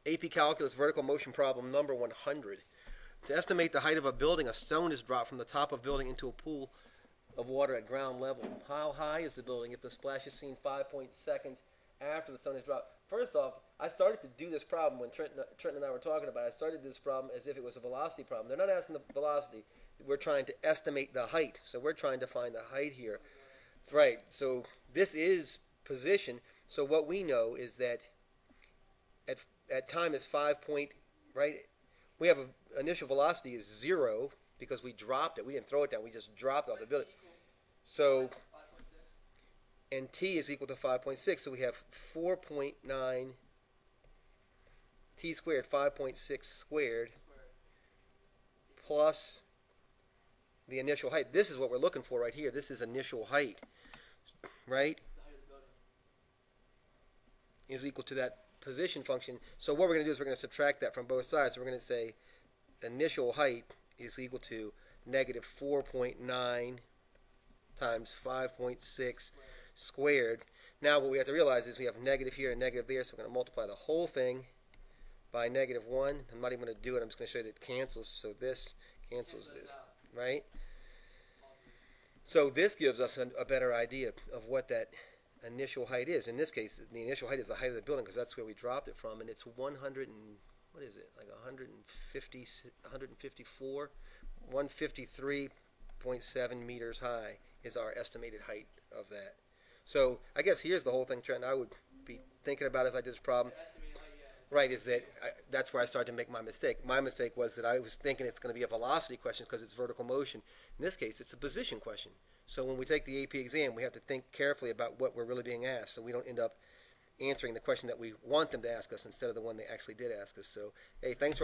AP Calculus vertical motion problem number 100. To estimate the height of a building, a stone is dropped from the top of a building into a pool of water at ground level. How high is the building if the splash is seen 5.0 seconds after the stone is dropped? First off, I started to do this problem when Trenton and I were talking about it. I started this problem as if it was a velocity problem. They're not asking the velocity. We're trying to estimate the height. So we're trying to find the height here. Right. So this is position. So what we know is that at time it's 5 point, right? We have an initial velocity is 0 because we dropped it. We didn't throw it down. We just dropped it off the building. So, and t is equal to 5.6. So we have 4.9 t squared, 5.6 squared, plus the initial height. This is what we're looking for right here. This is initial height, right? Is equal to that position function. So what we're going to do is we're going to subtract that from both sides. So we're going to say initial height is equal to negative 4.9 times 5.6 squared. Now what we have to realize is we have negative here and negative there, so we're going to multiply the whole thing by negative 1. I'm not even going to do it. I'm just going to show you that it cancels. So this cancels this, right? So this gives us a better idea of what that initial height is. In this case, the initial height is the height of the building because that's where we dropped it from, and it's 100 and what is it? Like 150, 154, 153.7 meters high is our estimated height of that. So I guess here's the whole thing, Trent. I would be thinking about as I did this problem. Right, is that that's where I started to make my mistake. My mistake was that I was thinking it's going to be a velocity question because it's vertical motion. In this case, it's a position question. So when we take the AP exam, we have to think carefully about what we're really being asked so we don't end up answering the question that we want them to ask us instead of the one they actually did ask us. So, hey, thanks for watching.